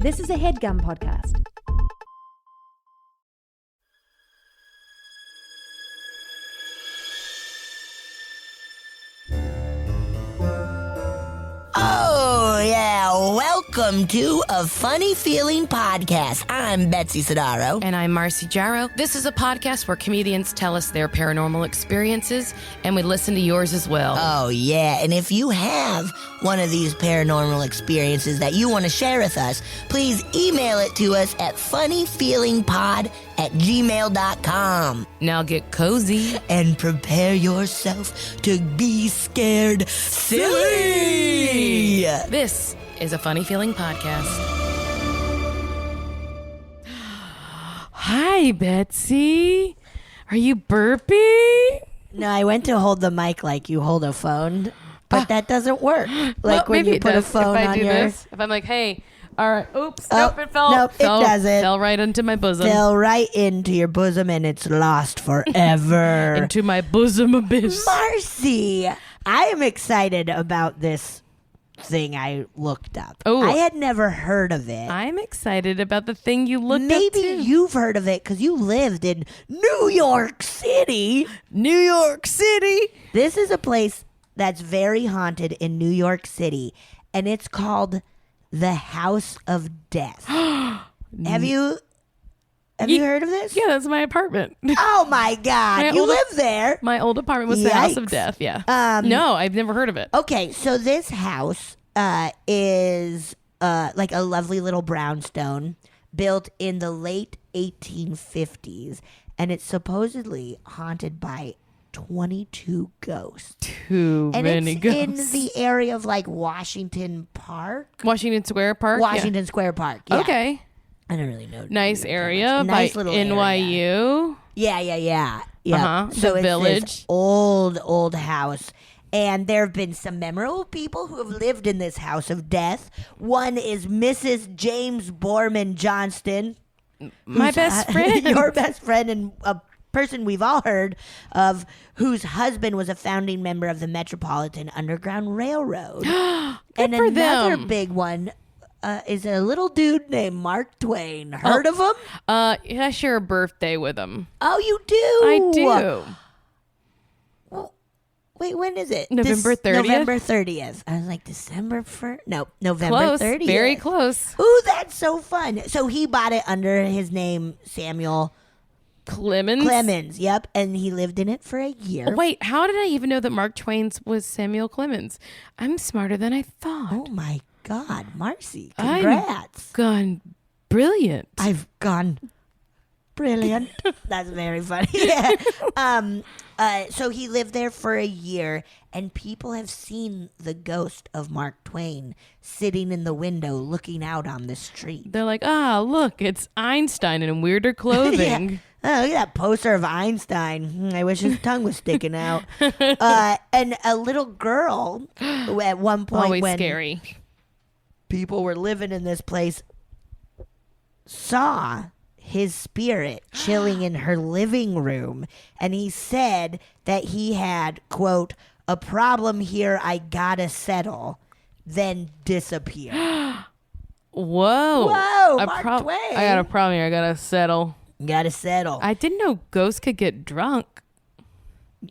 This is a HeadGum podcast. Oh, yeah. Welcome to A Funny Feeling Podcast. I'm Betsy Sidaro. And I'm Marcy Jarrow. This is a podcast where comedians tell us their paranormal experiences, and we listen to yours as well. Oh, yeah. And if you have one of these paranormal experiences that you want to share with us, please email it to us at funnyfeelingpod@gmail.com. Now get cozy. And prepare yourself to be scared silly. This is a Funny Feeling Podcast. Hi, Betsy. Are you burping? No, I went to hold the mic like you hold a phone, but that doesn't work. Like when you put a phone on your... This, if I'm like, hey, all right, oops, nope, it fell. Nope, it doesn't. Fell right into my bosom. Fell right into your bosom and it's lost forever. Into my bosom abyss. Marcy, I am excited about this thing I looked up. Oh. I had never heard of it. I'm excited about the thing you looked up Maybe too. you've heard of it because you lived in New York City. New York City. This is a place that's very haunted in New York City, and it's called the House of Death. Have you heard of this? Yeah, that's my apartment. Oh my God. You live there. My old apartment was the House of Yikes. Death, yeah. No, I've never heard of it. Okay, so this house is like a lovely little brownstone built in the late 1850s, and it's supposedly haunted by 22 ghosts. Too many ghosts. And it's in the area of like Washington Park. Washington Square Park? Washington Square Park, Yeah. yeah. Okay. I don't really know. Nice area Nice by little NYU. area. Yeah. Uh-huh. So The it's Village. this old house. And there have been some memorable people who have lived in this house of death. One is Mrs. James Borman Johnston. My who's, best friend. Your best friend and a person we've all heard of, whose husband was a founding member of the Metropolitan Underground Railroad. And for another them. big one is a little dude named Mark Twain. Heard of him? Yeah, I share a birthday with him. Oh, you do? I do. Well, wait, when is it? November 30th? November 30th. I was like, December 1st? No, November Close. 30th. Very close. Ooh, that's so fun. So he bought it under his name, Samuel Clemens? Yep. And he lived in it for a year. Oh, wait, how did I even know that Mark Twain's was Samuel Clemens? I'm smarter than I thought. Oh, my God. Marcy, congrats. Gone brilliant. I've gone brilliant. That's very funny. Yeah. So he lived there for a year, and people have seen the ghost of Mark Twain sitting in the window looking out on the street. They're like, look, it's Einstein in weirder clothing. Yeah. Oh, look at that poster of Einstein. I wish his tongue was sticking out. And a little girl at one point Always when scary. people were living in this place saw his spirit chilling in her living room, and he said that he had, quote, a problem here I gotta settle, then disappear. Whoa. Mark Twain. I got a problem here. I got to settle. Gotta settle. I didn't know ghosts could get drunk.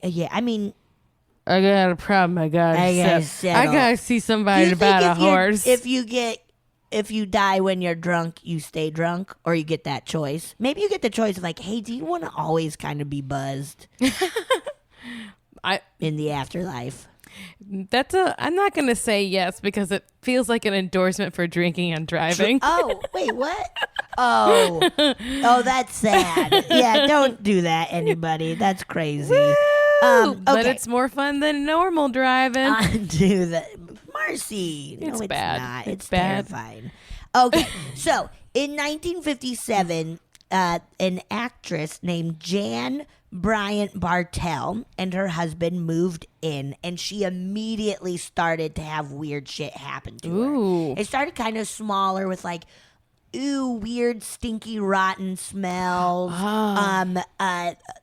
Yeah, I mean, I got a problem. I gotta settle. I gotta see somebody do you about think a horse. if you die when you're drunk, you stay drunk, or you get that choice? Maybe you get the choice of like, hey, do you want to always kind of be buzzed in the afterlife? I'm not gonna say yes because it feels like an endorsement for drinking and driving. Oh, wait, what? Oh, that's sad. Yeah, don't do that, anybody. That's crazy. Okay. But it's more fun than normal driving. Do that, Marcy. No, it's bad. not. It's It's bad. terrifying. Okay, so in 1957, an actress named Jan Bryant Bartell and her husband moved in, and she immediately started to have weird shit happen to Ooh. her. It started kind of smaller with like weird, stinky, rotten smells.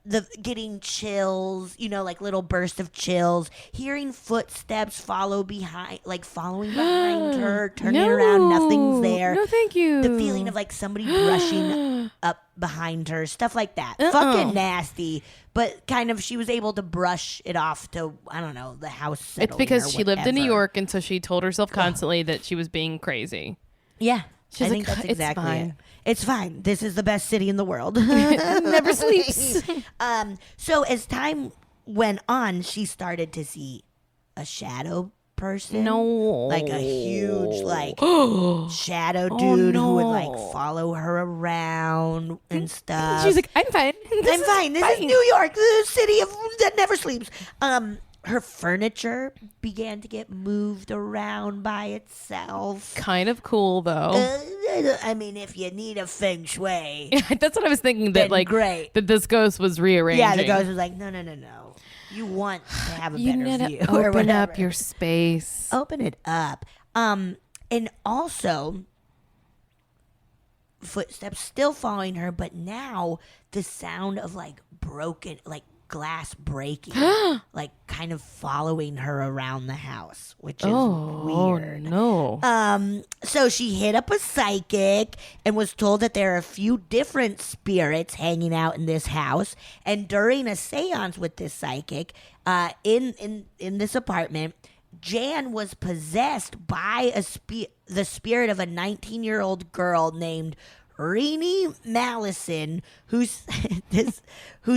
The getting chills, like little bursts of chills. Hearing footsteps following behind her, turning around, nothing's there. No, thank you. The feeling of like somebody brushing up behind her, stuff like that. Fucking nasty. But kind of, she was able to brush it off to, I don't know, the house settling. It's because she lived in New whatever. York, and so she told herself constantly that she was being crazy. Yeah. She's I like, think that's "It's exactly fine. it. It's fine. This is the best city in the world. Never sleeps. So as time went on, she started to see a shadow person. No. Like a huge, shadow dude who would, follow her around and stuff. She's like, I'm fine. I'm fine. This is New York, the city that never sleeps. Her furniture began to get moved around by itself. Kind of cool, though. I mean, if you need a feng shui. That's what I was thinking, that Then great. that this ghost was rearranging. Yeah, the ghost was like, no. You want to have a You better need view. to or open whatever. up your space. Open it up. And also, footsteps still following her, but now the sound of broken, glass breaking, kind of following her around the house, which is weird. No. So she hit up a psychic and was told that there are a few different spirits hanging out in this house. And during a seance with this psychic, in this apartment, Jan was possessed by the spirit of a 19-year-old girl named Renee Mallison, who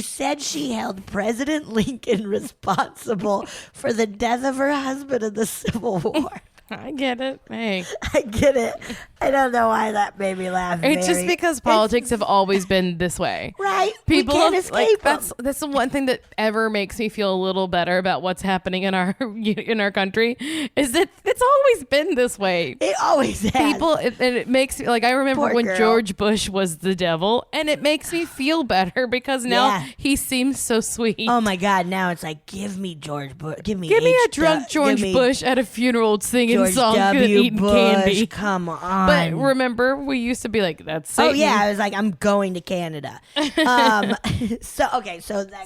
said she held President Lincoln responsible for the death of her husband in the Civil War. I get it. Hey. I get it. I don't know why that made me laugh. It's just because politics have always been this way. Right. People we can't escape them. that's the one thing that ever makes me feel a little better about what's happening in our country, is that it's always been this way. It always has. People, and it makes me I remember Poor when girl. George Bush was the devil, and it makes me feel better because now he seems so sweet. Oh my God! Now it's like, give me George Bush. Give me a drunk George Bush at a funeral singing songs and eating Bush. candy. Come on. But remember, we used to be like, that's Satan. Oh yeah, I was like, I'm going to Canada. So that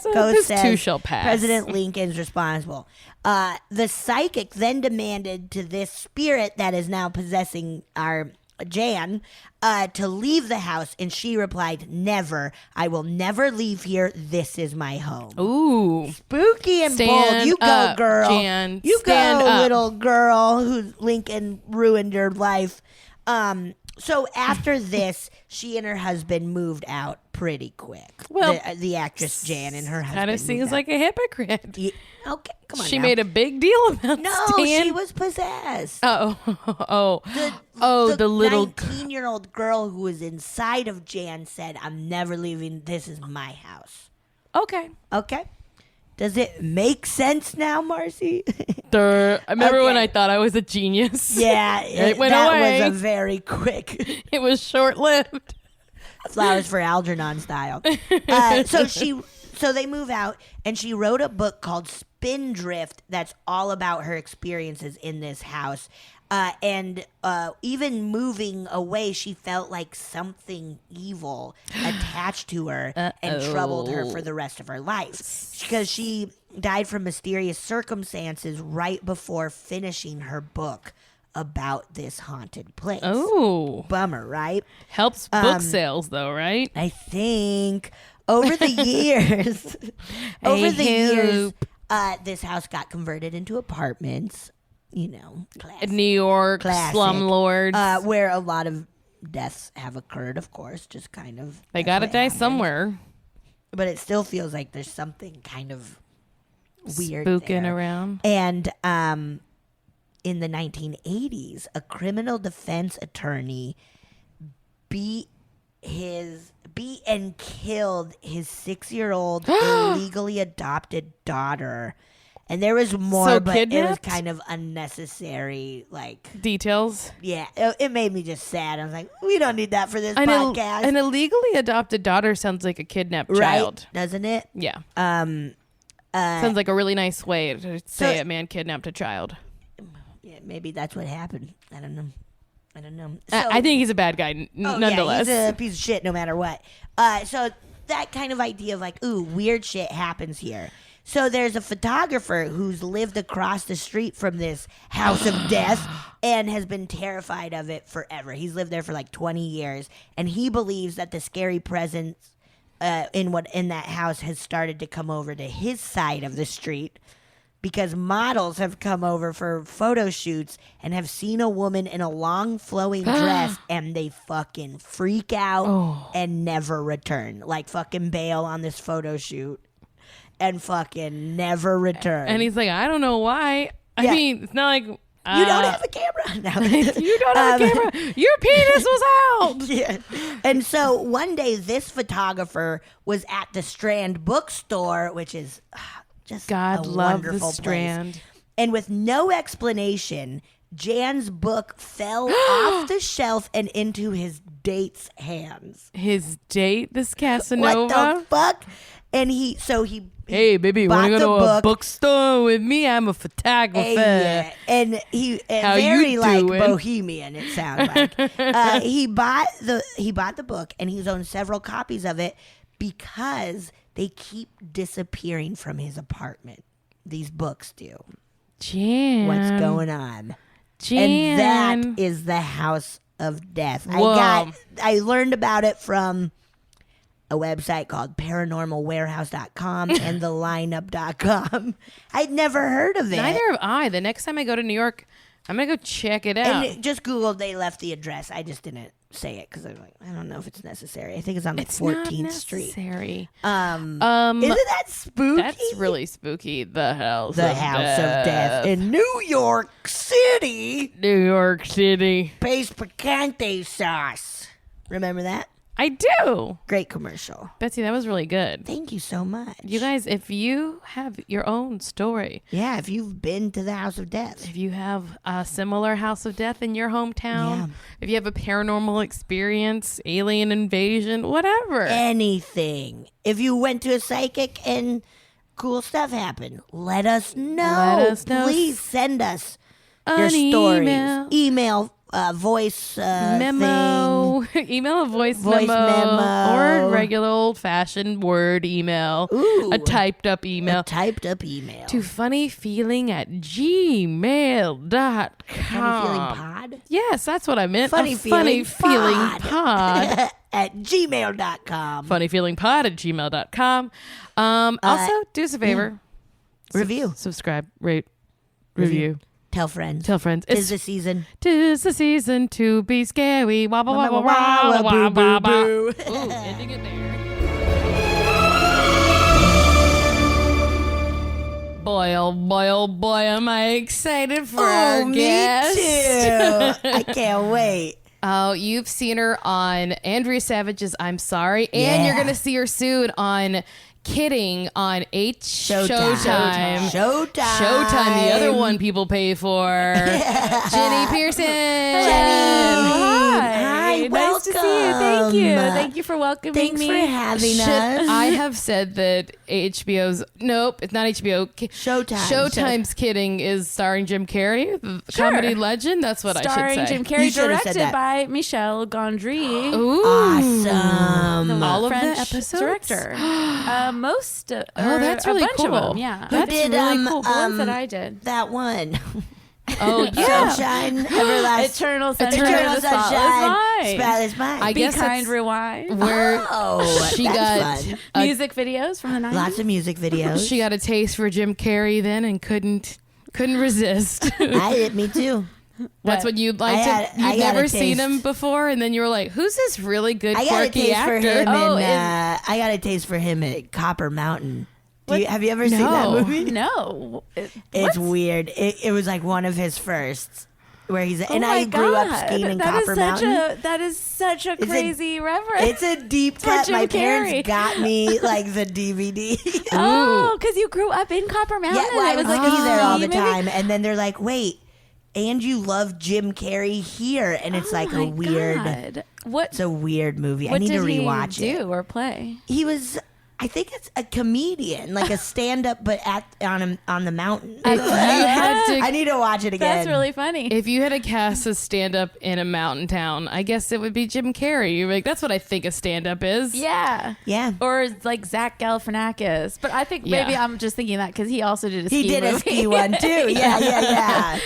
ghost this says too shall pass. President Lincoln's responsible. The psychic then demanded to this spirit that is now possessing our Jan to leave the house, and she replied, "Never. I will never leave here. This is my home." Ooh. Spooky and bold. Stand You go, up, girl. Jan. You Stand go, up. little girl who Lincoln ruined your life. So after this, she and her husband moved out pretty quick. Well, the actress Jan and her husband Kind of moved seems out. like a hypocrite. Yeah, okay, come on. She now. made a big deal about No, Stan. she was possessed. The little 19-year-old girl who was inside of Jan said, "I'm never leaving. This is my house." Okay. Okay. Does it make sense now, Marcy? I remember when Okay. I thought I was a genius. Yeah, It went that away. was a very quick It was short-lived. flowers for Algernon style. So they move out, and she wrote a book called Spindrift that's all about her experiences in this house. And even moving away, she felt like something evil attached to her and troubled her for the rest of her life. Because she died from mysterious circumstances right before finishing her book about this haunted place. Oh. Bummer, right? Helps book sales, though, right? I think over the years, this house got converted into apartments. Classic. New York, Classic. slumlords. Where a lot of deaths have occurred, of course, just kind of. They that's got to what die happened. somewhere. But it still feels like there's something kind of weird Spooking there. around. And in the 1980s, a criminal defense attorney beat and killed his 6-year-old illegally adopted daughter. And there was more, So but it was kidnapped? kind of unnecessary. Details. Yeah, it made me just sad. I was like, we don't need that for this podcast. An illegally adopted daughter sounds like a kidnapped child. Doesn't it? Yeah. Sounds like a really nice way to say a man kidnapped a child. Yeah, maybe that's what happened. I don't know. I don't know. I think he's a bad guy, nonetheless. Yeah, he's a piece of shit no matter what. So that kind of idea of like, ooh, weird shit happens here. So there's a photographer who's lived across the street from this house of death and has been terrified of it forever. He's lived there for like 20 years, and he believes that the scary presence in that house has started to come over to his side of the street because models have come over for photo shoots and have seen a woman in a long flowing dress and they fucking freak out and never return. Like fucking bail on this photo shoot. And fucking never return. And he's like, I don't know why. I mean, it's not like... you don't have a camera. No. You don't have a camera. Your penis was out. Yeah. And so one day, this photographer was at the Strand bookstore, which is just God a love the wonderful Strand. place. And with no explanation, Jan's book fell off the shelf and into his date's hands. His date, this Casanova? What the fuck? And hey, baby, you want to go to a bookstore with me? I'm a photographer. Yeah. And he very like bohemian. It sounds like he bought the book and he's owned several copies of it because they keep disappearing from his apartment. These books do. Jan, what's going on? Jan. And that is the House of Death. Whoa. I learned about it from a website called paranormalwarehouse.com and thelineup.com. I'd never heard of it. Neither have I. The next time I go to New York, I'm going to go check it out. And just Googled, they left the address. I just didn't say it because I'm like, I don't know if it's necessary. I think it's on the 14th Street. Necessary. Isn't that spooky? That's really spooky. The House of Death in New York City. New York City. Pace picante sauce. Remember that? I do. Great commercial. Betsy, that was really good. Thank you so much. You guys, if you have your own story. Yeah, if you've been to the House of Death. If you have a similar House of Death in your hometown. If you have a paranormal experience, alien invasion, whatever. Anything. If you went to a psychic and cool stuff happened, let us know. Let us know. Please send us your stories. Email voice memo thing. Email a voice memo or regular old-fashioned word email. Ooh, a typed up email to funnyfeeling@gmail.com. Funnyfeelingpod? Yes, that's what I meant. Funnyfeelingpod at gmail.com. Funnyfeelingpod@gmail.com. Also, do us a favor. Review. Subscribe, rate, review. Tell friends. Tell friends. Tis the season. Tis the season to be scary. Wah, wah, wah, wah, wah, wah, wah, wah. Ooh, ending it there. Boy, oh boy, am I excited for our guest. Me too. I can't wait. Oh, you've seen her on Andrea Savage's I'm Sorry, and you're going to see her soon on Kidding on Showtime. The other one people pay for. Jennie Pierson. Hi. Nice to see you. Thank you. Thank you for welcoming Thanks me. for having us. I have said that HBO's nope, it's not HBO. Showtime's Kidding is starring Jim Carrey, the comedy legend. That's what I should say. Starring Jim Carrey, directed by Michel Gondry. Ooh, awesome! All of French the episodes. Director. Most. That's really a bunch cool. Of them, yeah, Who that's did really cool. The ones that I did. That one. Oh yeah, Sunshine, Everlasting. Eternal Sunshine. Eternal Sunshine. Spotless Mind. I Be guess Kind, Rewind. Where she got fun. Music videos from the 90s. Lots of music videos. She got a taste for Jim Carrey then and couldn't resist. Me too. That's what you'd like to. You've never seen him before, and then you were like, "Who's this really good quirky actor?" I got a taste for him at Copper Mountain. Have you ever seen that movie? No. It's weird. It was like one of his firsts. Where he's I grew up skiing in Copper Mountain. That is such a crazy reference. It's a deep cut. My parents got me like the DVD. Oh, because you grew up in Copper Mountain. Yeah, well, I was like there all the time, and then they're like, "Wait, and you love Jim Carrey here?" And it's like a weird. God. It's a weird movie. I need to rewatch it. it. Do or play? He was I think it's a comedian, like a stand-up, but on the mountain. I need to watch it again. That's really funny. If you had to cast a stand-up in a mountain town, I guess it would be Jim Carrey. You're like, that's what I think a stand-up is. Yeah. Or like Zach Galifianakis. But I think maybe I'm just thinking that because he also did a ski movie. A ski one too. Yeah.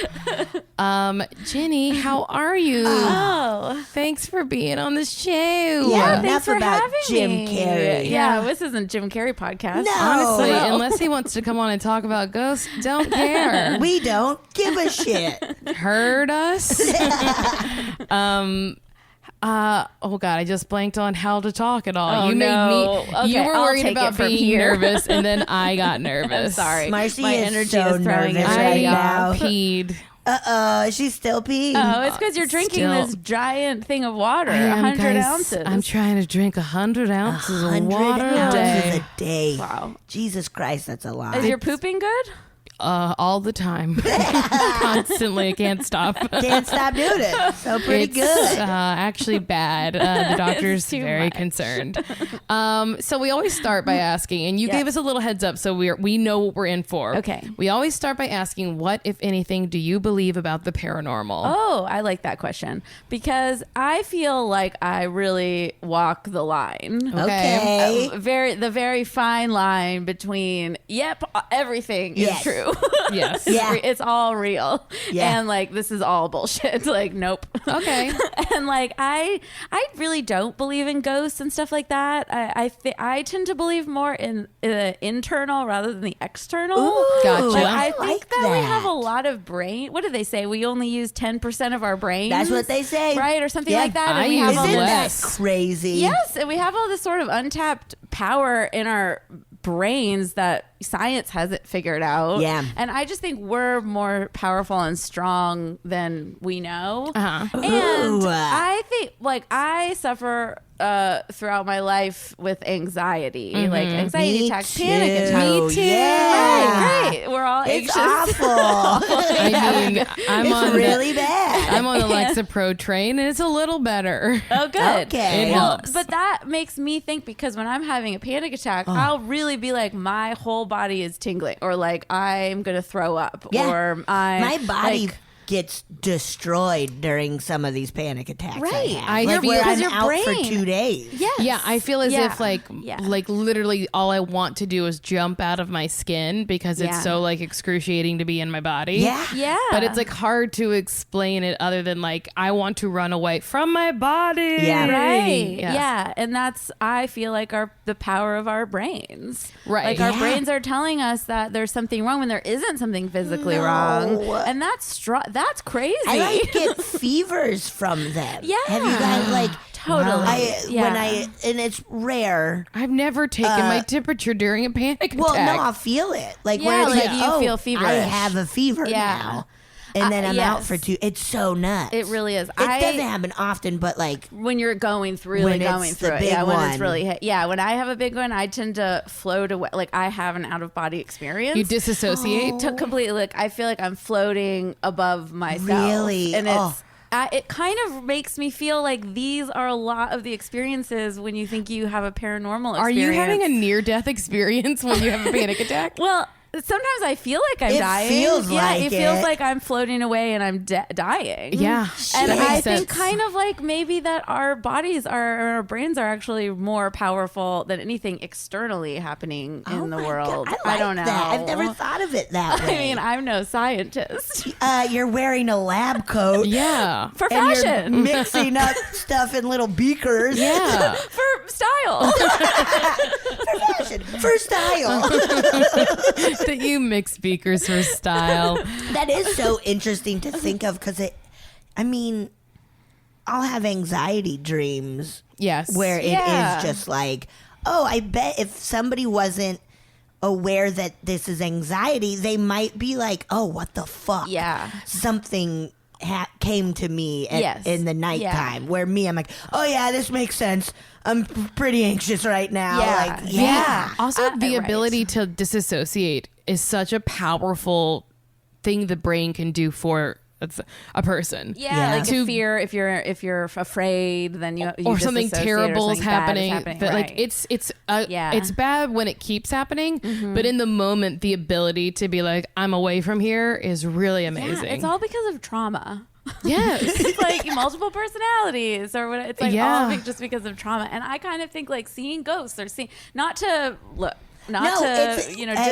Jenny, how are you? Oh, thanks for being on the show. Yeah, thanks for having Jim me. Carrey. Yeah, this isn't Jim Carrey podcast. No. Honestly, unless he wants to come on and talk about ghosts, don't care. We don't give a shit. Heard us? Oh God, I just blanked on how to talk at all. Oh, you made me. Okay, you were I'll worried take about it from being here. nervous, and then I got nervous. I'm sorry. Marcy My is energy so is throwing nervous it right I now. peed. She's still peeing. Oh, it's because you're drinking Still. this giant thing of water, I am, 100 guys. ounces. I'm trying to drink 100 ounces of 100 water a ounces day. a day. Wow. Jesus Christ, that's a lot. Is your pooping good? All the time. Constantly. I can't stop. Can't stop doing it. So pretty It's good. actually bad. The doctor's too very much. concerned. So we always start by asking, and you Yes. gave us a little heads up, so we know what we're in for. Okay. We always start by asking, what, if anything, do you believe about the paranormal? Oh, I like that question because I feel like I really walk the line. Okay. The very fine line between everything Yes. is true. Yes. Yeah. It's all real. Yeah. And like this is all bullshit. Like nope. Okay. And like I really don't believe in ghosts and stuff like that. I tend to believe more in the internal rather than the external. Ooh, Gotcha. Like, I I think that we have a lot of brain. What do they say? We only use 10% of our brains. That's what they say. Right? Or something Yeah. like that. I And we use have all Isn't this, that less. crazy? yes, and we have all this sort of untapped power in our brains that science hasn't figured out. Yeah. And I just think we're more powerful and strong than we know. Uh-huh. And Ooh. I think like I suffer throughout my life with anxiety, like anxiety Me attacks, too. panic attacks. Me too. Yeah. Right. We're all It's anxious. awful. I mean, I'm It's on really bad. I'm on the Lexapro train, and it's a little better. Oh, good. Okay. It Well, helps. but that makes me think because when I'm having a panic attack, I'll really be like, my whole body is tingling, or like I'm gonna throw up, Yeah. or my body like, gets destroyed during some of these panic attacks. Right. I have. I Like feel- where because I'm your out for brain- 2 days. yes. Yeah, I feel as Yeah. if like Yeah. literally all I want to do is jump out of my skin because it's Yeah. so like excruciating to be in my body. Yeah. Yeah. But it's like hard to explain it other than like I want to run away from my body. Yeah. Right. Yeah. Yeah. And that's, I feel like the power of our brains. Right. Like our Yeah. brains are telling us that there's something wrong when there isn't something physically No. wrong. And that's crazy. I like get fevers from them. Yeah. Have you guys like Totally. Yeah. and it's rare. I've never taken my temperature during a panic Well, attack. no, I'll feel it. Like Yeah, where it's like like, you oh, feel I feverish. have a fever Yeah. now. And then I'm out yes. for 2. It's so nuts. It really is. It doesn't happen often, but like when you're going through When going it's through the it. big Yeah, when one. it's really hit. Yeah, when I have a big one, I tend to float away. Like I have an out of body experience. You disassociate. to completely like I feel like I'm floating above myself. Really? And Oh. it's it kind of makes me feel like these are a lot of the experiences when you think you have a paranormal experience. Are you having a near-death experience when you have a panic attack? Well, sometimes I feel like I'm It dying. feels like it feels it. like I'm floating away and I'm dying. Yeah, And that I makes think sense. kind of like maybe that our bodies our brains are actually more powerful than anything externally happening oh in the my world. God, I don't know. That. I've never thought of it that way. I mean, I'm no scientist. You're wearing a lab coat. Yeah. For And fashion. you're mixing up stuff in little beakers. Yeah. For style. For fashion. For style. That you mix speakers for style. That is so interesting to think of because I'll have anxiety dreams Yes. where it Yeah. is just like, oh, I bet if somebody wasn't aware that this is anxiety, they might be like, oh, what the fuck? Yeah. Something came to me Yes. in the nighttime where I'm like, oh, yeah, this makes sense. I'm pretty anxious right now. Yeah. Like, yeah. Also, the right. ability to disassociate is such a powerful thing the brain can do for a person. Yeah, like a fear. If you're afraid, then you or just something associate terrible or is something bad happening. But like it's bad when it keeps happening. But in the moment, the ability to be like, I'm away from here is really amazing. Yeah, it's all because of trauma. Yes. It's like multiple personalities or what. It's like all just because of trauma. And I kind of think like seeing ghosts or not to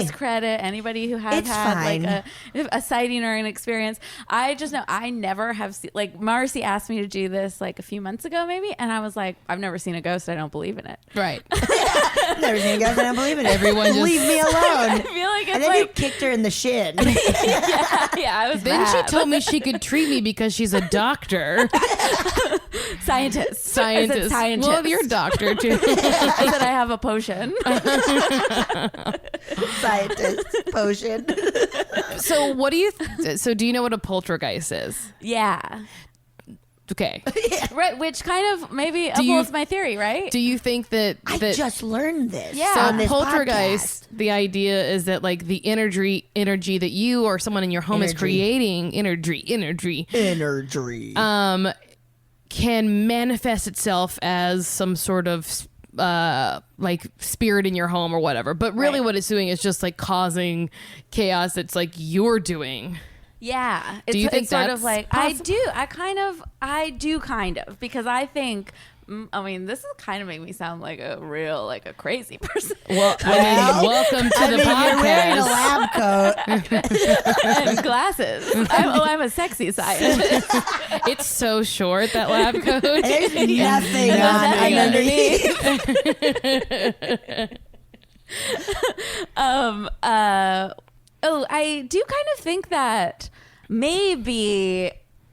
discredit anybody who has had like a sighting or an experience. I just know I never have seen, like Marcy asked me to do this like a few months ago maybe, and I was like, I've never seen a ghost. I don't believe in it. Right. Never seen a ghost. I don't believe in it. Everyone just leave me alone. I feel like it's and then you kicked her in the shin. I was Then mad. she told me she could treat me because she's a doctor. Scientist. Well, you're a doctor too. I said I have a potion. Scientist potion. So what do you so do you know what a poltergeist is? Yeah. Okay. Right, which kind of maybe upholds my theory, right? Do you think that I just learned this. Yeah. so on this poltergeist, podcast. the idea is that like the energy that you or someone in your home is creating, energy, can manifest itself as some sort of like spirit in your home or whatever. But really what it's doing is just like causing chaos that's like you're doing. Yeah. Do you think it's sort that's of like possible? I do kind of because I think this is kind of make me sound like a real like a crazy person. Well, welcome to the podcast. You're wearing a lab coat and glasses. I'm a sexy scientist. It's so short, that lab coat. There's nothing underneath. I do kind of think that maybe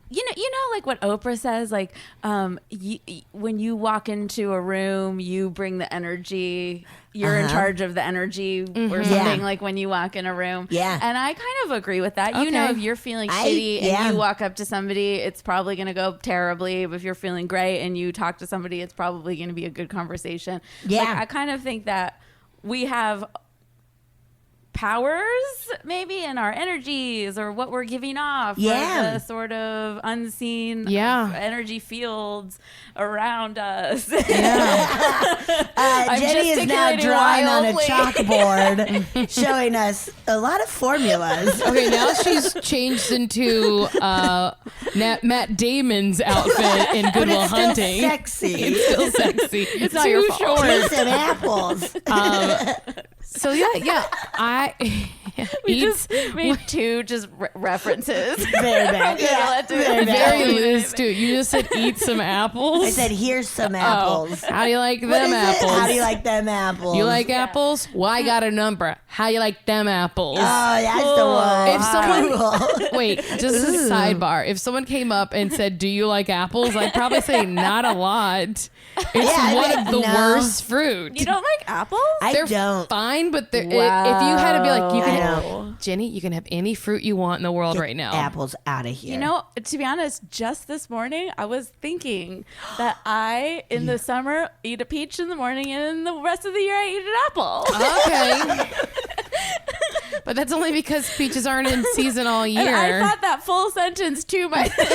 you know like what Oprah says, like when you walk into a room you bring the energy, you're in charge of the energy or something, like when you walk in a room. And I kind of agree with that. You know, if you're feeling shitty and you walk up to somebody, it's probably going to go terribly. But if you're feeling great and you talk to somebody, it's probably going to be a good conversation. Like, I kind of think that we have powers maybe in our energies or what we're giving off, or the sort of unseen energy fields around us. Jenny is now drawing on a chalkboard showing us a lot of formulas. Okay, now she's changed into Matt Damon's outfit in Good Will Hunting. Sexy. It's still sexy. It's not your fault. Short. Some apples. So We just made two references. Very bad. Very loose too. You just said eat some apples. I said here's some apples. How do you like them apples? How do you like them apples? You like apples? Well, I got a number. How you like them apples? Oh, that's the one. If someone wait, just a sidebar. If someone came up and said, "Do you like apples?" I'd probably say not a lot. It's one of the worst fruit. You don't like apples? They're don't. fine, but if you had to be like, you can, Jenny, you can have any fruit you want in the world right now. Apples out of here. You know, to be honest, just this morning I was thinking that I, in the summer, eat a peach in the morning, and in the rest of the year I eat an apple. Okay. But that's only because peaches aren't in season all year. And I thought that full sentence to myself.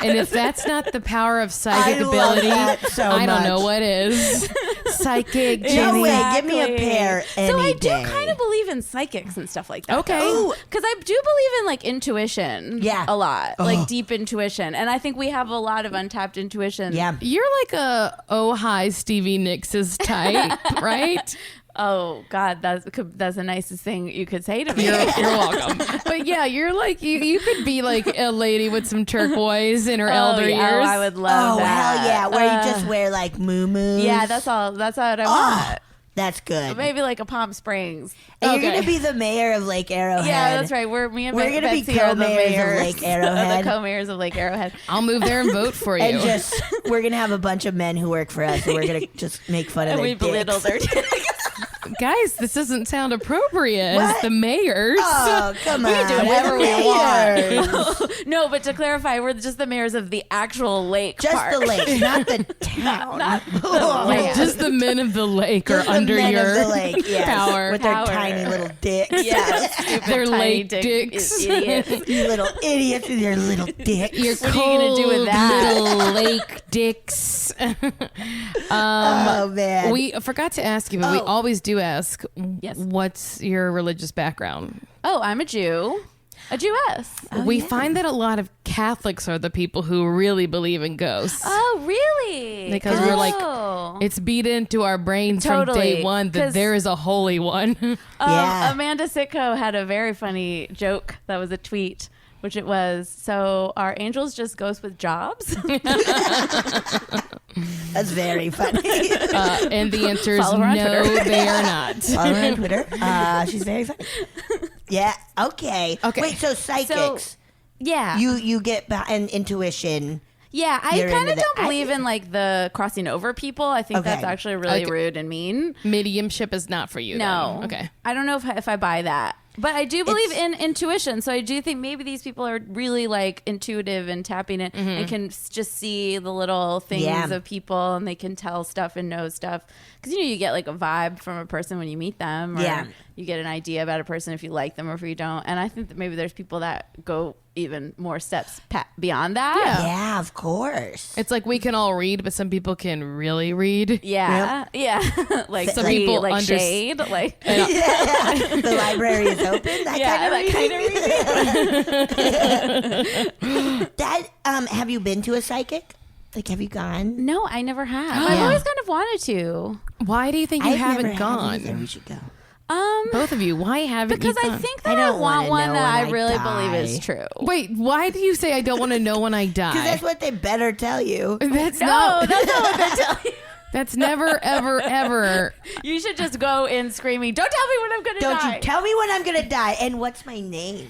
And if that's not the power of psychic ability, I don't know what is. Psychic, Jenny. No way, give me a pair any So I do day. kind of believe in psychics and stuff like that. Okay. Because I do believe in like intuition a lot. Like deep intuition. And I think we have a lot of untapped intuition. Yeah. You're like a hi Stevie Nicks' type, right? Oh God, that's the nicest thing you could say to me. You're welcome. But yeah, you're like you could be like a lady with some turquoise in her elder years. Oh, I would love that. Hell yeah! Where you just wear like moo-moos. Yeah, that's all. That's what I want. That's good. Maybe like a Palm Springs. And you're gonna be the mayor of Lake Arrowhead. Yeah, that's right. We're gonna Betsy be co-mayors of Lake Arrowhead. The co-mayors of Lake Arrowhead. I'll move there and vote for you. And we're gonna have a bunch of men who work for us, and we're gonna just make fun of and their we belittle dicks. their dicks. guys, this doesn't sound appropriate. What? It's the mayors. Oh, come on. We can do whatever We're the we want. No, but to clarify, we're just the mayors of the actual lake Just park. the lake, not the town. Not the Oh, land. Just the men of the lake are Just the under men your of the lake, yes, power. with Power. their tiny little dicks. Yes, stupid They're tiny lake dick dicks. idiots. You little idiots with your little dicks. Your What are you gonna do with cold that? little lake dicks. Oh man. We forgot to ask you, but we Oh. always do ask. Yes. What's your religious background? Oh, I'm a Jew. A Jewess. We find that a lot of Catholics are the people who really believe in ghosts. Oh, really? Because we're like, Oh. it's beat into our brains from Totally, day one that 'cause- there is a holy one. Yeah. Amanda Sitko had a very funny joke that was a tweet, which it was, so are angels just ghosts with jobs? That's very funny. And the answer is Follow her on no, Twitter. they are not. Follow her on Twitter. She's very funny. Yeah. Okay. Okay. Wait. So psychics, Yeah. you get an intuition. Yeah, I You're kind into of don't that. believe in like the crossing over people. I think Okay. that's actually really Okay. rude and mean. Mediumship is not for you. No. Then. Okay. I don't know if I buy that. But I do believe It's- in intuition. So I do think maybe these people are really like intuitive and tapping it and can just see the little things Yeah. of people and they can tell stuff and know stuff. Because, you get like a vibe from a person when you meet them. Or Yeah. you get an idea about a person if you like them or if you don't. And I think that maybe there's people that go even more steps beyond that. Yeah, of course. It's like we can all read, but some people can really read. Yeah. Yeah. Like Some read, people like shade. Like The library is open. That kind of reading. That have you been to a psychic? Like, have you gone? No, I never have. I've always kind of wanted to. Why do you think you I've haven't never had gone? either. We should go. Both of you. Why haven't Because you I gone? think I that I, don't want wanna one know that I when I really die. believe is true. Wait, why do you say I don't want to know when I die? Because that's what they better tell you. That's No, not. that's not what they tell you. That's never, ever, ever. You should just go in screaming, "Don't tell me when I'm gonna Don't die." you tell me when I'm gonna die and what's my name?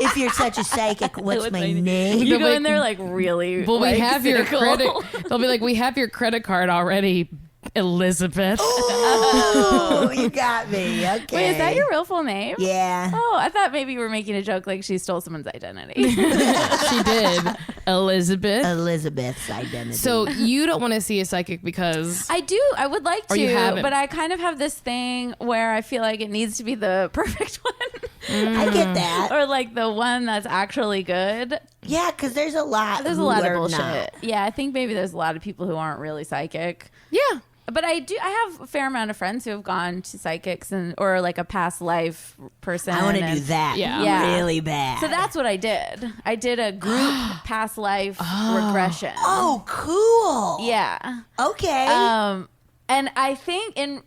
If you're such a psychic, what's my name? You They'll go be- in there like really. Well, we like, have your cynical. credit. They'll be like, we have your credit card already, Elizabeth. Oh, you got me. Okay. Wait, is that your real full name? Yeah. Oh, I thought maybe you were making a joke like she stole someone's identity. She did, Elizabeth. Elizabeth's identity. So you don't want to see a psychic because I do. I would like Or you to, haven't. but I kind of have this thing where I feel like it needs to be the perfect one. I get that. Or like the one that's actually good. Yeah, because there's a lot. There's a who lot of are bullshit. not. Yeah, I think maybe there's a lot of people who aren't really psychic. yeah. But I have a fair amount of friends who have gone to psychics or like a past life person. I want to do and- that. Yeah. Really bad. So that's what I did. I did a group past life regression. Oh, cool. Yeah. Okay. And I think in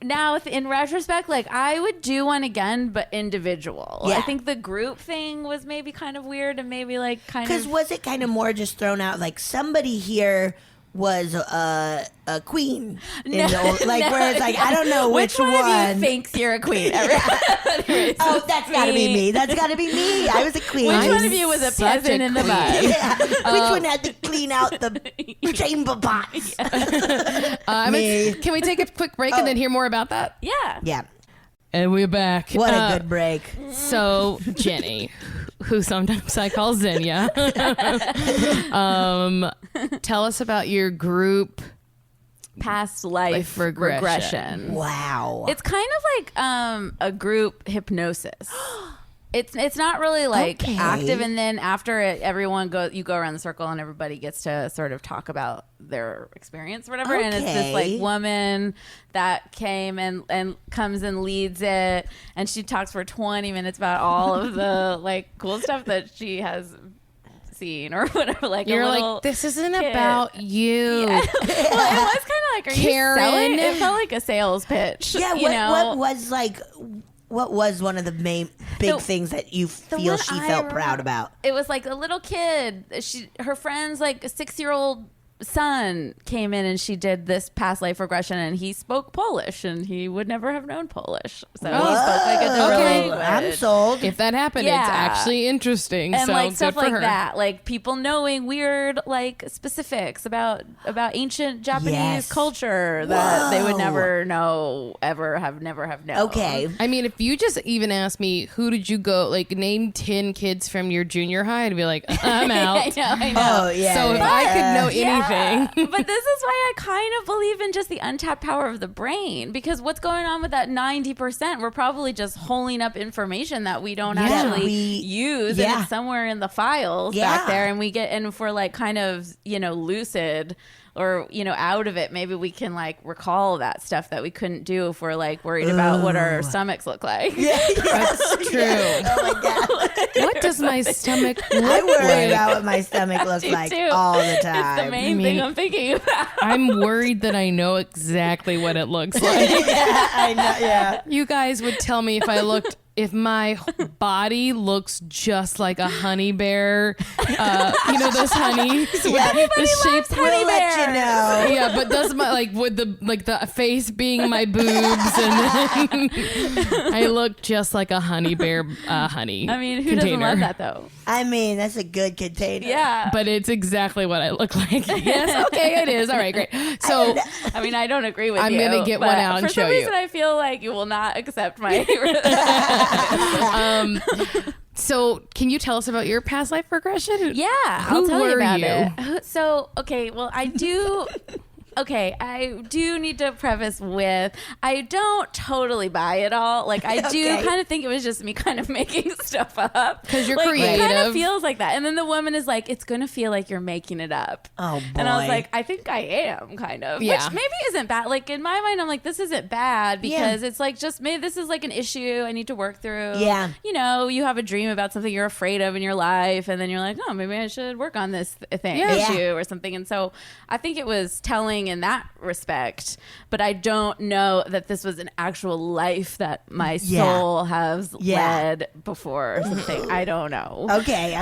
retrospect, like I would do one again, but individual. Yeah. I think the group thing was maybe kind of weird and maybe like kind Because of. was it kind of more just thrown out like somebody here was a queen? In the old, like where it's like, I don't know which one of you thinks you're a queen? Oh, that's got to be me. That's got to be me. I was a queen. Which I'm one of you was a such a peasant in the queen. mud? Yeah. Which one had to clean out the chamber pots? Me. Can we take a quick break and then hear more about that? Yeah. Yeah. And we're back. What a good break. So Jenny, who sometimes I call Xenia, tell us about your group. Past life regression. Wow. It's kind of like a group hypnosis. It's not really like Okay. active, and then after it, you go around the circle, and everybody gets to sort of talk about their experience, or whatever. And it's this Okay. like woman that came and comes and leads it, and she talks for 20 minutes about all of the like cool stuff that she has seen or whatever. Like You're a little like, this isn't kid. about you. Yeah. Well, it was kind of like, are Karen. you selling? It felt like a sales pitch. Yeah, you know? what was one of the main big The- things that you the feel one she I felt remember- proud about? It was like a little kid. Her friend's like a 6-year-old son came in and she did this past life regression, and he spoke Polish, and he would never have known Polish, so he spoke like a different language. I'm sold. If that happened, it's actually interesting. And so like stuff good for like her. that, like people knowing weird like specifics about ancient Japanese culture that they would never know, ever have never have known. Okay. I mean, if you just even asked me, who did you go, like, name 10 kids from your junior high, I'd be like, I'm out. I know. Oh, yeah. So if I could know anything. But this is why I kind of believe in just the untapped power of the brain, because what's going on with that 90%, we're probably just holding up information that we don't actually use, and it's somewhere in the files back there, and if we're like kind of, lucid or, out of it, maybe we can like recall that stuff that we couldn't do if we're like worried about what our stomachs look like. That's true. Oh my God. What does my stomach look I worry like? about what my stomach looks like too. all the time. It's the main thing I'm thinking about. I'm worried that I know exactly what it looks like. I know, yeah. You guys would tell me if my body looks just like a honey bear, those honeys. Everybody loves honey We'll let you bears. know. Yeah, but does my with the face being my boobs, and then I look just like a honey bear, honey. I mean, who container. doesn't love that though? I mean, that's a good container. Yeah. But it's exactly what I look like. Yes, okay, it is. All right, great. So I mean, I don't agree with I'm you. gonna get but one out and for show some you. reason, I feel like you will not accept my. So can you tell us about your past life regression? Yeah, Who I'll tell you were about you? it. So, okay, well, I do. Okay, I do need to preface with I don't totally buy it all. Like, I do kind of think it was just me kind of making stuff up. Because you're like, creative. It kind of feels like that. And then the woman is like, it's going to feel like you're making it up. Oh, boy. And I was like, I think I am, kind of. Yeah. Which maybe isn't bad. Like, in my mind, I'm like, this isn't bad because it's like just maybe this is like an issue I need to work through. Yeah. You have a dream about something you're afraid of in your life, and then you're like, oh, maybe I should work on this issue or something. And so I think it was telling in that respect, but I don't know that this was an actual life that my soul has led before or something. I don't know. Okay.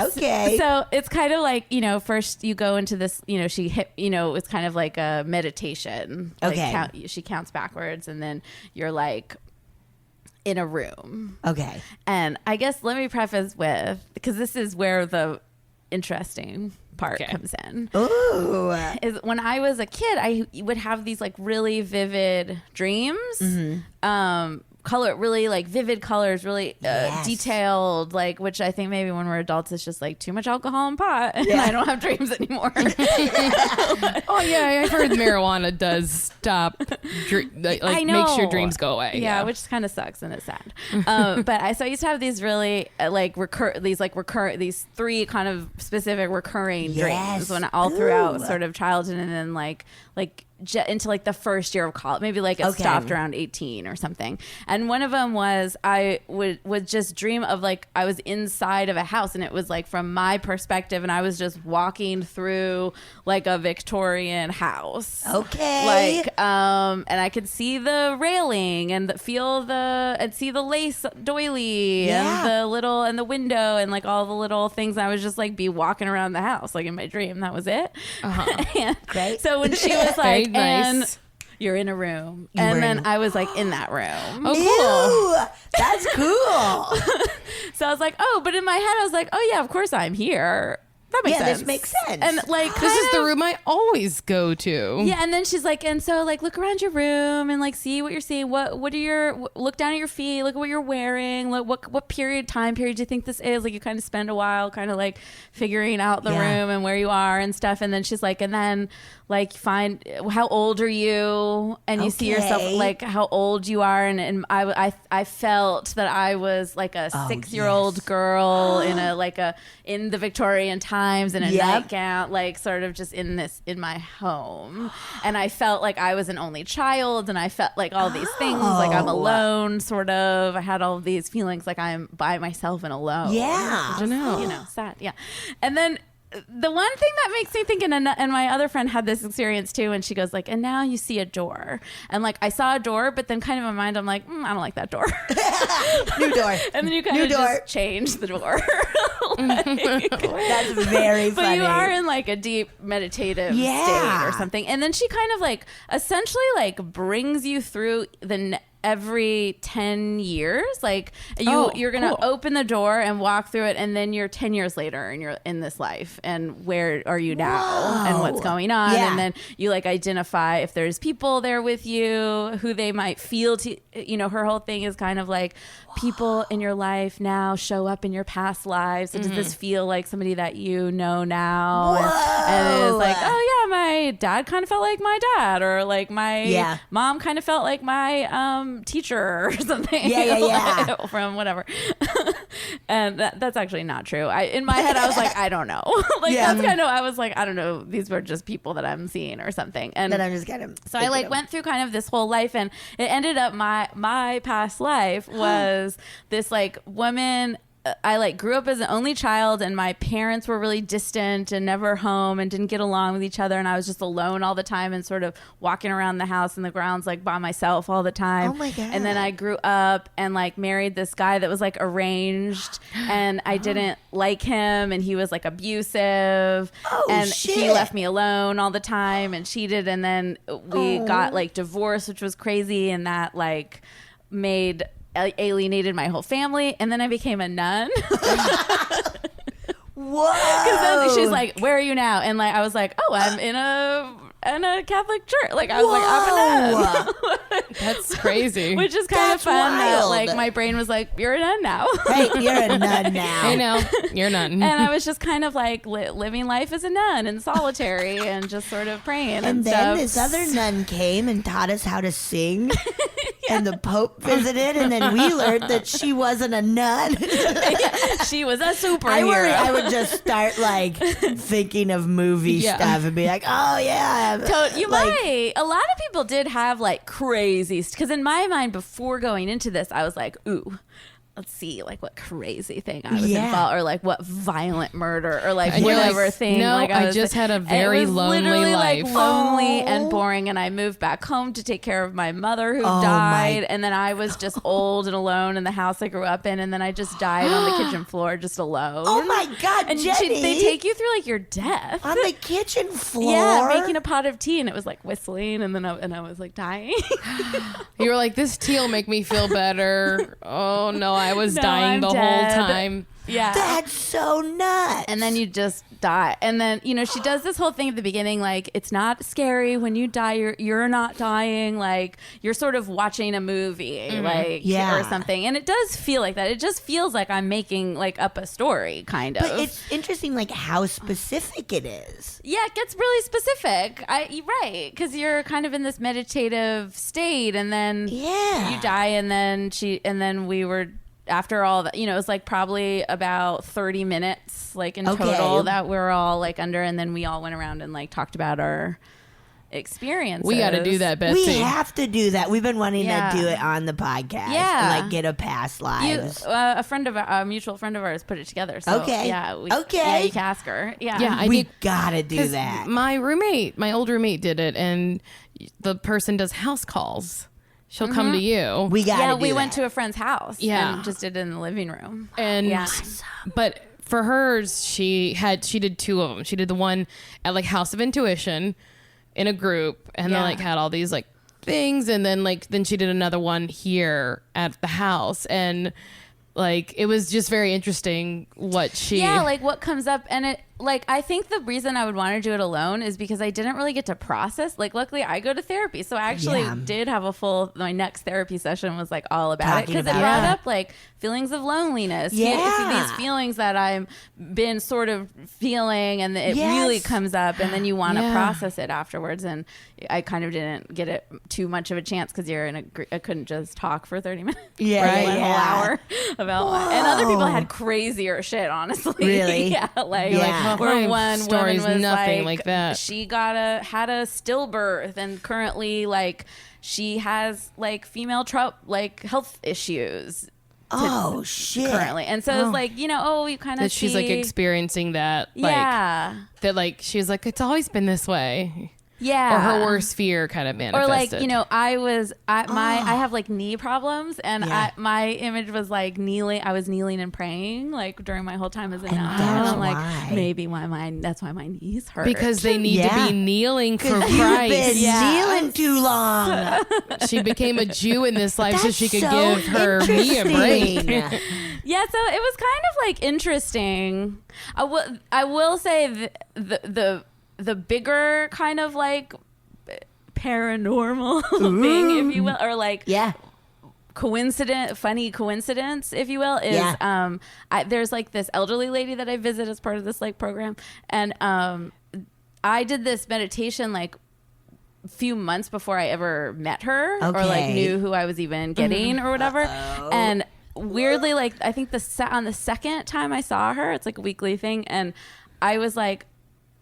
So it's kind of like, first you go into this, it's kind of like a meditation. Like she counts backwards, and then you're like in a room. Okay. And I guess let me preface with, because this is where the interesting part comes in. Ooh. Is when I was a kid, I would have these like really vivid dreams. Really like vivid colors, really detailed, like, which I think maybe when we're adults it's just like too much alcohol and pot, and I don't have dreams anymore. Oh yeah, I've heard marijuana does stop, I know. makes your dreams go away. Yeah, which kind of sucks and it's sad. But I used to have these really these three kind of specific recurring dreams when all throughout sort of childhood, and then like into like the first year of college, maybe like it stopped around 18 or something. And one of them was I would just dream of like I was inside of a house, and it was like from my perspective, and I was just walking through like a Victorian house. Okay. And I could see the railing and see the lace doily and the window and like all the little things. I was just like be walking around the house like in my dream. That was it. Great. So when she was like, nice. and you're in a room, and then I was like in that room. Oh, cool. Ew, that's cool. So I was like, oh, but in my head I was like, oh yeah, of course I'm here. That makes sense. This makes sense. And like This is the room I always go to. Yeah, and then she's like, and so like look around your room and like see what you're seeing. What are look down at your feet, look at what you're wearing. Look what time period do you think this is? Like you kind of spend a while kind of like figuring out the room and where you are and stuff. And then she's like, and then like find how old are you, and you see yourself like how old you are, and I felt that I was like a 6-year-old girl in the Victorian times in a nightgown, like sort of just in my home, and I felt like I was an only child, and I felt like all these things, like I'm alone, sort of. I had all of these feelings like I'm by myself and alone. Yeah. Which is, sad. Yeah. And then the one thing that makes me think, and my other friend had this experience too, and she goes like, and now you see a door, and like I saw a door, but then kind of in my mind I'm like, I don't like that door. New door. And then you kind of just change the door. That's very funny. But you are in like a deep meditative state or something, and then she kind of like essentially like brings you through every 10 years, like you're gonna open the door and walk through it, and then you're 10 years later and you're in this life, and where are you now and what's going on, and then you like identify if there's people there with you who they might feel to, her whole thing is kind of like people in your life now show up in your past lives, so does this feel like somebody that you know now? And it's like, oh yeah, my dad kind of felt like my dad, or like my mom kind of felt like my teacher or something. From whatever. And that's actually not true. In my head I was like, I don't know. That's kind of, I was like, I don't know, these were just people that I'm seeing or something. And then I'm just kind of so I like went through kind of this whole life, and it ended up my past life was this like woman. I like grew up as an only child, and my parents were really distant and never home and didn't get along with each other, and I was just alone all the time and sort of walking around the house and the grounds like by myself all the time. Oh my God. And then I grew up and like married this guy that was like arranged, and I didn't like him, and he was like abusive, and he left me alone all the time and cheated, and then we got like divorced, which was crazy, and that like alienated my whole family, and then I became a nun. Whoa! Because then she's like, "Where are you now?" And like I was like, "Oh, I'm in a Catholic church." Like I was like, "I'm a nun." That's crazy. Which is kind of fun. That, like my brain was like, "You're a nun now." Hey, you're a nun now. Hey, now you're a nun. And I was just kind of like living life as a nun and solitary and just sort of praying. And then stuff. this other nun came and taught us how to sing. And the Pope visited, and then we learned that she wasn't a nun. She was a superhero. I would just start like thinking of movie stuff and be like, oh yeah. You might. A lot of people did have like crazy, because in my mind before going into this, I was like, ooh, let's see, like what crazy thing I was involved, or like what violent murder, or like whatever thing. No, like I just had a very lonely life. Like lonely and boring, and I moved back home to take care of my mother who died, and then I was just old and alone in the house I grew up in, and then I just died on the kitchen floor just alone. Oh my God, and Jenny. they take you through like your death on the kitchen floor. Yeah, making a pot of tea, and it was like whistling, and then I was like dying. You were like, this tea will make me feel better. Oh no, I was dying the whole time. Yeah. That's so nuts. And then you just die. And then, she does this whole thing at the beginning, like, it's not scary when you die, you're not dying, like, you're sort of watching a movie, or something. And it does feel like that. It just feels like I'm making, like, up a story, kind of. But it's interesting, like, how specific it is. Yeah, it gets really specific. You're right, because you're kind of in this meditative state, and then you die, and then we were... After all that, it was like probably about 30 minutes, like in total, that we're all like under, and then we all went around and like talked about our experimuence. We got to do that, Betsy. We have to do that. We've been wanting to do it on the podcast. Yeah, and like get a past lives. A mutual friend of ours put it together. So, yeah, you can ask her. Yeah, we gotta do that. My old roommate did it, and the person does house calls. She'll come to you. We went to a friend's house. And just did it in the living room. And but for hers, she did two of them. She did the one at like House of Intuition in a group, and then like had all these like things, and then she did another one here at the house, and like it was just very interesting what what comes up. And it like I think the reason I would want to do it alone is because I didn't really get to process. Like luckily I go to therapy, so I actually did have my next therapy session was like all about it, because it brought up like feelings of loneliness, these feelings that I'm been sort of feeling, and it really comes up, and then you want to process it afterwards. And I kind of didn't get it too much of a chance, because I couldn't just talk for 30 minutes for a whole hour about and other people had crazier shit, honestly. Really? Where one woman was nothing like that. She had a stillbirth, and currently like she has like female health issues. Oh, shit. Currently. And so it's like, you know, you kind of that she's like experiencing that. Like, yeah. That like she's like, it's always been this way. Yeah. Or her worst fear kind of manifested. Or like, you know, I have like knee problems, and my image was like kneeling. I was kneeling and praying like during my whole time as a nun. And I'm like, maybe that's why my knees hurt. Because they need to be kneeling for Christ. You've been kneeling too long. She became a Jew in this life so she could give her knee a break. Yeah, so it was kind of like interesting. I will say the bigger kind of like paranormal thing, if you will, or like funny coincidence, if you will, is there's like this elderly lady that I visit as part of this like program, and I did this meditation like a few months before I ever met her or like knew who I was even getting or whatever. And weirdly, like I think on the second time I saw her, it's like a weekly thing, and I was like,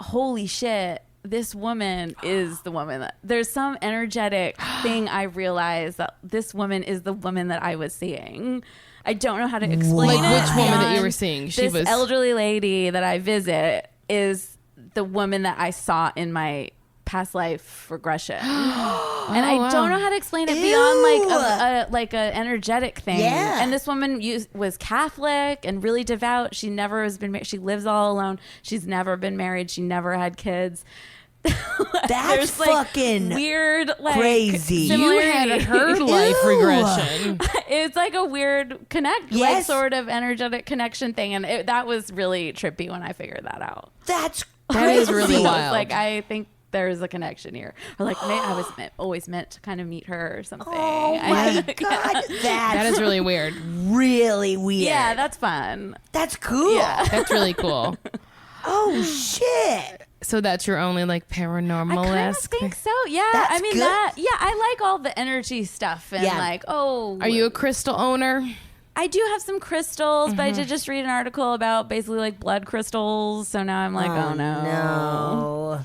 holy shit, this woman is the woman that there's some energetic thing. I realized that this woman is the woman that I was seeing. I don't know how to explain it. Like which woman that you were seeing? This elderly lady that I visit is the woman that I saw in my past life regression. And I don't know how to explain it beyond like a energetic thing. Yeah. And this woman was Catholic and really devout. She never has been married. She lives all alone. She's never been married. She never had kids. That's fucking weird, like crazy. You had her life regression. It's like a weird like sort of energetic connection thing, and that was really trippy when I figured that out. That is really wild. Like I think there's a connection here, or like maybe I was always meant to kind of meet her or something. Oh my god, that is really weird. Really weird. Yeah, that's fun. That's cool. Yeah. That's really cool. Oh shit. So that's your only like paranormal? I kind of think so. Yeah, that's I mean good. I like all the energy stuff and like Are you a crystal owner? I do have some crystals, but I did just read an article about basically like blood crystals. So now I'm like, oh no.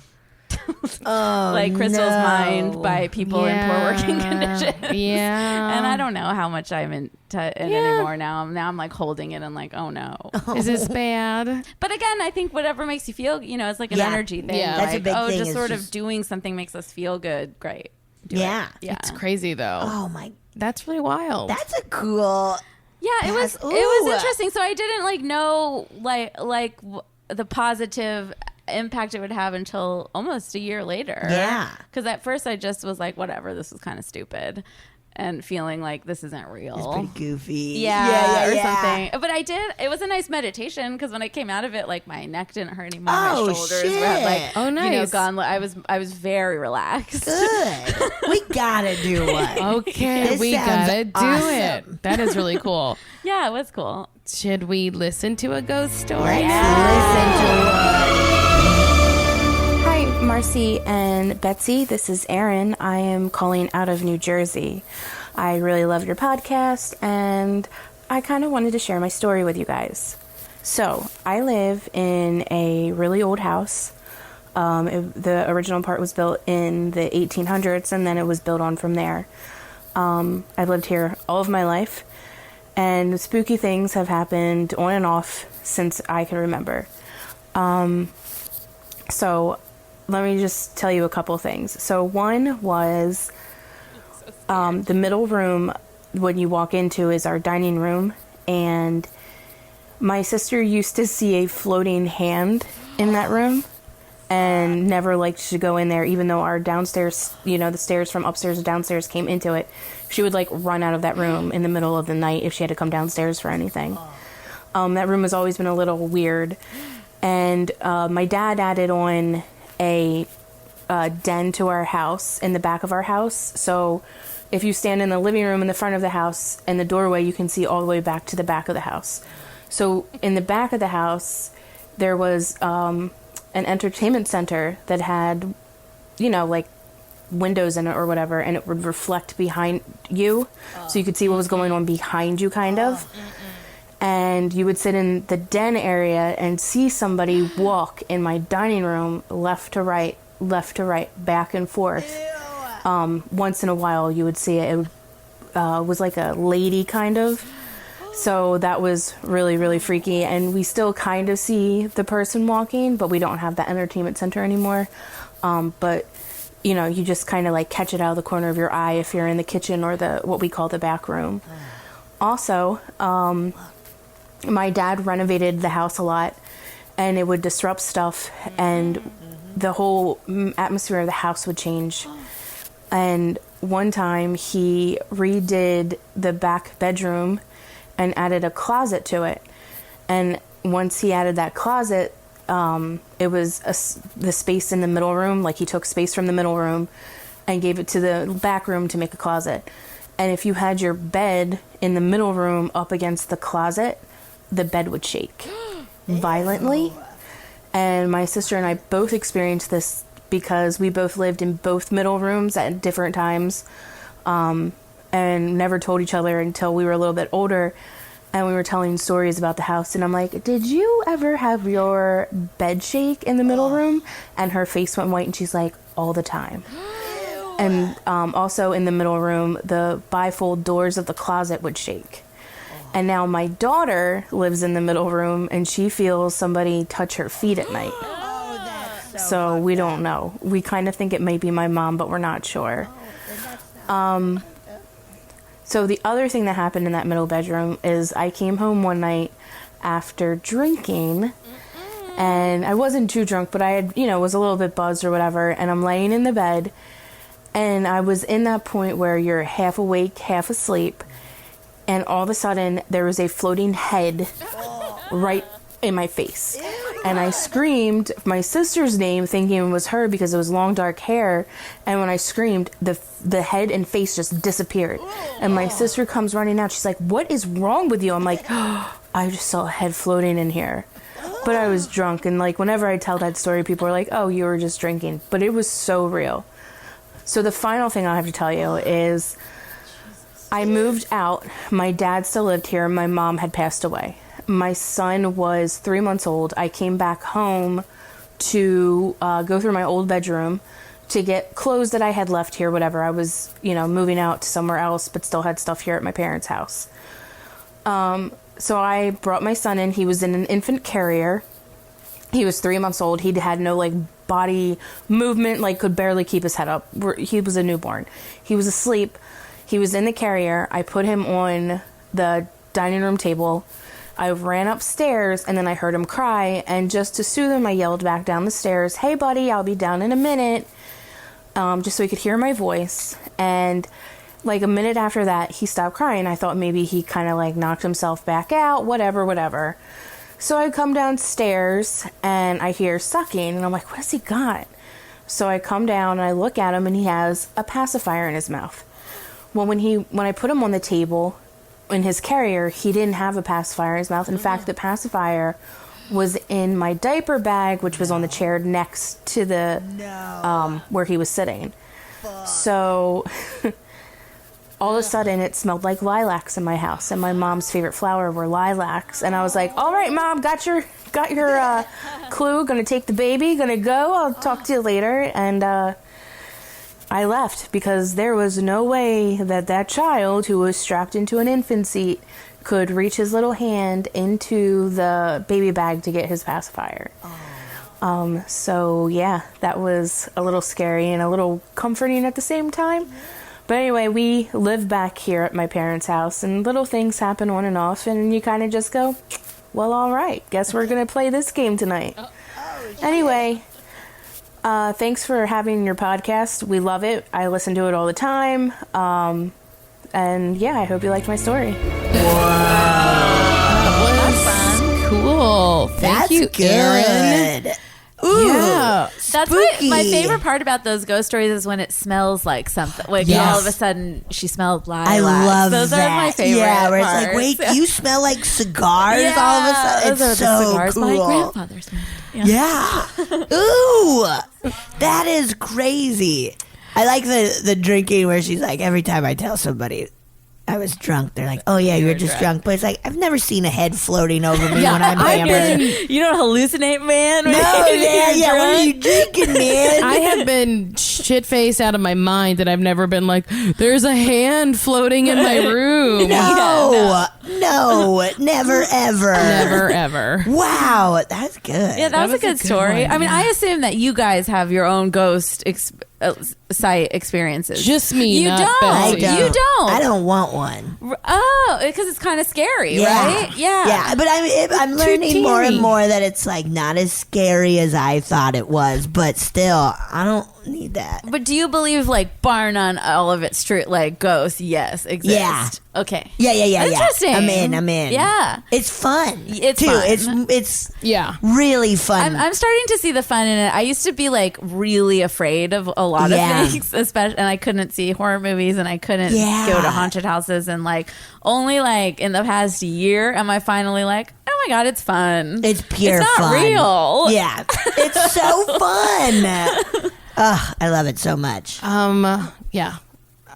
Like crystals mined by people in poor working conditions. Yeah. And I don't know how much I'm into it anymore now. Now I'm like holding it and like, oh no. Is this bad? But again, I think whatever makes you feel, it's like an energy thing. Yeah. That's like, a big thing. Just sort of doing something makes us feel good. Great. Do it. It's crazy though. Oh my. That's really wild. That's a cool. Yeah, it was interesting. So I didn't like know like the positive impact it would have until almost a year later. Yeah. Because at first I just was like, whatever, this is kind of stupid. And feeling like this isn't real. It's pretty goofy. Yeah, or something. But it was a nice meditation because when I came out of it, like my neck didn't hurt anymore. My shoulders were like, nice. gone. I was very relaxed. Good. We gotta do one. Okay, we gotta do it. That is really cool. Yeah, it was cool. Should we listen to a ghost story? Let's listen to one. Hi, Marcy and Betsy. This is Erin. I am calling out of New Jersey. I really love your podcast, and I kind of wanted to share my story with you guys. So, I live in a really old house. The original part was built in the 1800s, and then it was built on from there. I've lived here all of my life, and spooky things have happened on and off since I can remember. So let me just tell you a couple things. So one was the middle room when you walk into is our dining room, and my sister used to see a floating hand in that room and never liked to go in there, even though our downstairs, the stairs from upstairs to downstairs came into it. She would like run out of that room in the middle of the night if she had to come downstairs for anything. That room has always been a little weird. And my dad added on a den to our house in the back of our house. So if you stand in the living room in the front of the house and the doorway, you can see all the way back to the back of the house. So in the back of the house, there was an entertainment center that had, like windows in it or whatever, and it would reflect behind you. So you could see what was going on behind you, kind of. And you would sit in the den area and see somebody walk in my dining room left to right, back and forth. Once in a while you would see it. It was like a lady kind of. So that was really, really freaky. And we still kind of see the person walking, but we don't have that entertainment center anymore. But, you know, you just kind of like catch it out of the corner of your eye if you're in the kitchen or what we call the back room. Also, my dad renovated the house a lot, and it would disrupt stuff, and the whole atmosphere of the house would change. And one time he redid the back bedroom and added a closet to it. And once he added that closet, it was the space in the middle room. Like, he took space from the middle room and gave it to the back room to make a closet. And if you had your bed in the middle room up against the closet, the bed would shake violently. And my sister and I both experienced this because we both lived in both middle rooms at different times, and never told each other until we were a little bit older, and we were telling stories about the house. And I'm like, did you ever have your bed shake in the middle room? And her face went white, and she's like, all the time. And also in the middle room, the bifold doors of the closet would shake. And now my daughter lives in the middle room, and she feels somebody touch her feet at night. So we don't know. We kind of think it may be my mom, but we're not sure. So the other thing that happened in that middle bedroom is I came home one night after drinking, and I wasn't too drunk, but I had, was a little bit buzzed or whatever, and I'm laying in the bed, and I was in that point where you're half awake, half asleep, and all of a sudden there was a floating head right in my face. And I screamed my sister's name thinking it was her because it was long dark hair, and when I screamed, the head and face just disappeared. And my sister comes running out. She's like, what is wrong with you? I'm like, I just saw a head floating in here. But I was drunk, and like whenever I tell that story, people are like, oh, you were just drinking. But it was so real. So the final thing I have to tell you is I moved out. My dad still lived here. My mom had passed away. My son was 3 months old. I came back home to go through my old bedroom to get clothes that I had left here, whatever. I was, moving out to somewhere else, but still had stuff here at my parents' house. So I brought my son in. He was in an infant carrier. He was 3 months old. He had no, body movement, could barely keep his head up. He was a newborn. He was asleep. He was in the carrier. I put him on the dining room table. I ran upstairs, and then I heard him cry, and just to soothe him, I yelled back down the stairs, hey, buddy, I'll be down in a minute, just so he could hear my voice. And a minute after that, he stopped crying. I thought maybe he kind of knocked himself back out, whatever. So I come downstairs, and I hear sucking, and I'm like, what has he got? So I come down, and I look at him, and he has a pacifier in his mouth. Well, when I put him on the table in his carrier, he didn't have a pacifier in his mouth. In fact, the pacifier was in my diaper bag, which was on the chair next to the where he was sitting. So all of a sudden, it smelled like lilacs in my house, and my mom's favorite flower were lilacs. And I was like, all right, Mom, got your clue. Gonna take the baby. Gonna go. I'll talk to you later. And I left because there was no way that child who was strapped into an infant seat could reach his little hand into the baby bag to get his pacifier. So yeah, that was a little scary and a little comforting at the same time. But anyway, we live back here at my parents' house, and little things happen on and off, and you kind of just go, well, all right, guess we're going to play this game tonight. Anyway, thanks for having your podcast. We love it. I listen to it all the time. And yeah, I hope you liked my story. Wow. That's fun. Cool. Thank you, Erin. Ooh, yeah. That's my favorite part about those ghost stories is when it smells like something. All of a sudden she smelled lilacs. I love those that. Are my favorite Yeah, where it's parts. wait, you smell like cigars all of a sudden. Those are It's the so cigars cool. my grandfather smelled. Yeah. Ooh, that is crazy. I like the drinking where she's like, every time I tell somebody I was drunk. They're like, oh yeah, you're just drunk. But it's like, I've never seen a head floating over me when I'm hammered. You don't hallucinate, man? No, yeah, what are you drinking, man? I have been shit-faced out of my mind that I've never been like, there's a hand floating in my room. No, never ever. Never ever. Wow, that's good. Yeah, that was a good story. one, I mean, yeah. I assume that you guys have your own ghost site experiences. Just me, You not don't. Betsy. You don't. I don't want one. Oh, because it's kind of scary, right? Yeah. Yeah, but I'm learning more and more that it's like not as scary as I thought it was, but still, I don't need that. But do you believe, like, bar none, all of it straight, like, ghosts, yes, exist? Yeah. Okay. Yeah. Interesting. I'm in. Yeah. It's fun. It's too. fun. It's Yeah. really fun. I'm starting to see the fun in it. I used to be like really afraid of a lot of things, especially, and I couldn't see horror movies and I couldn't go to haunted houses. And like only like in the past year am I finally like, oh my god, it's fun. It's pure It's not fun. real. Yeah, it's so fun. Ugh, I love it so much. Yeah.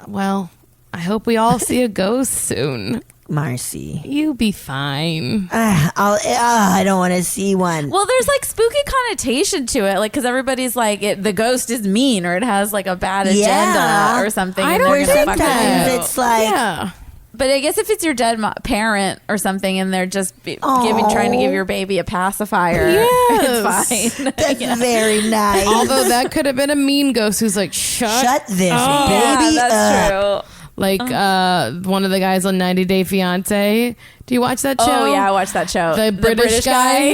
Well, I hope we all see a ghost soon. Marcy, You be fine. I don't want to see one. Well, there's like spooky connotation to it, like because everybody's like the ghost is mean or it has like a bad agenda or something. I and don't they're gonna fuck with Sometimes you. it's like, Yeah. But I guess if it's your dead parent or something, and they're just trying to give your baby a pacifier, Yes. it's fine. that's very nice. Although that could have been a mean ghost who's like, shut this Yeah, baby that's up. true. Like one of the guys on 90 Day Fiance. Do you watch that show? Oh yeah, I watched that show. The British guy.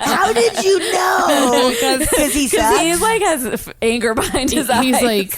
How did you know? Because he sucks? He's like has anger behind his eyes. He's like,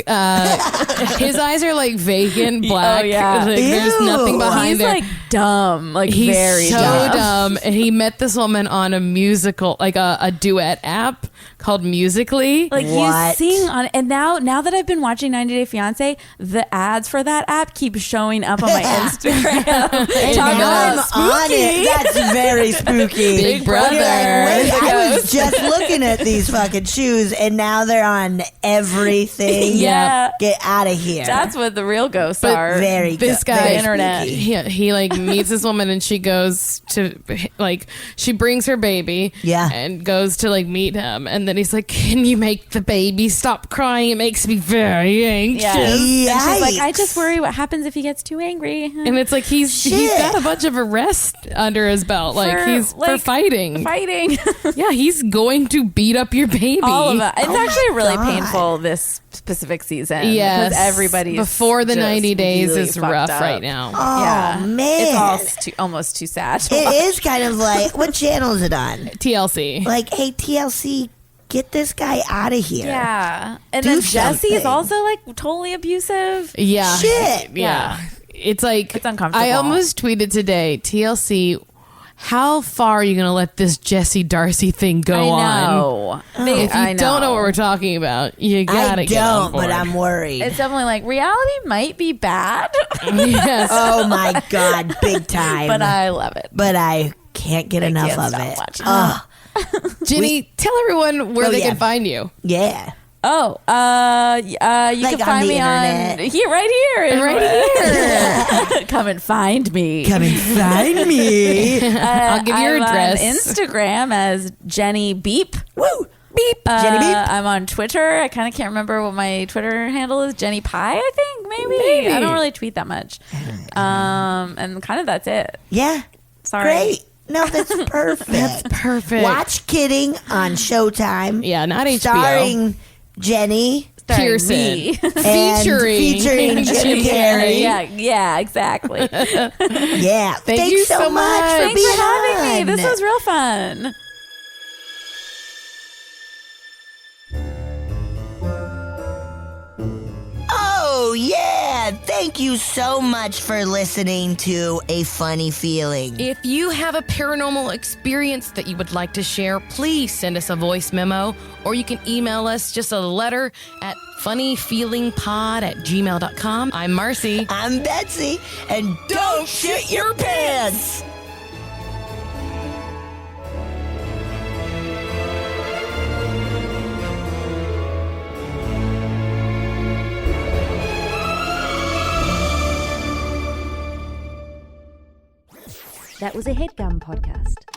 his eyes are like vacant black. Oh, yeah. Like, there's Ew. nothing behind He's there. like dumb, like He's very so dumb. And he met this woman on a musical, like a duet app called Musically. Like What? you sing on, and now that I've been watching 90 Day Fiance, the ads for that app keep showing up on my Instagram. I'm about on it. That's very spooky. Big Brother. You're like, wait, The I was ghost. just looking at these fucking shoes, and now they're on everything. Yeah. Get out of here. That's what the real ghosts But are. very this good. guy, Very internet. spooky. he like meets this woman and she goes to like she brings her baby and goes to like meet him, and then he's like, can you make the baby stop crying? It makes me very anxious. Yeah. And she's like, I Yikes. just worry what happens if he gets too angry. And it's like he's got a bunch of arrests under his belt. Like for fighting. Fighting. Yeah, he's going to beat up your baby. All of it. It's Oh actually my really God. painful this specific season. Yes. Because everybody's before the just 90 days really is fucked rough up. right now. Oh, Yeah. man. It's all almost too sad. to watch. It is kind of like, what channel is it on? TLC. Like, hey, TLC, get this guy out of here. Yeah. And Do then Jesse is something. also like totally abusive. Yeah. Shit. Yeah. It's like It's uncomfortable. I almost tweeted today, TLC, how far are you going to let this Jesse Darcy thing go on? I know. If you don't know what we're talking about, you got to I get on don't, board. but I'm worried. It's definitely like reality might be bad, Yes. Oh my God, big time. but I love it. But I can't get enough can't of stop it. watching. Oh, Jenny, tell everyone where Oh, they yeah. can find you. yeah. Oh, you Like can on find the me internet. on here, right here. Come and find me. Come and find me. I'll give you your I'm address. on Instagram as Jennie Beep. Woo. Beep. Jenny Beep. I'm on Twitter. I kind of can't remember what my Twitter handle is. Jennie Pie, I think. Maybe. I don't really tweet that much. And kind of that's it. Yeah. Sorry. Great. No, that's perfect. That's perfect. Watch Kidding on Showtime. Yeah, not HBO. Starring Jennie Starring Pierson. me. and featuring Jim Carrey. Yeah, exactly. Yeah. Thank Thanks you so so much much. for Thanks being for having me. on. This was real fun. Oh, yeah. Thank you so much for listening to A Funny Feeling. If you have a paranormal experience that you would like to share, please send us a voice memo, or you can email us just a letter at funnyfeelingpod@gmail.com. I'm Marcy. I'm Betsy, and don't shit your pants. That was a HeadGum podcast.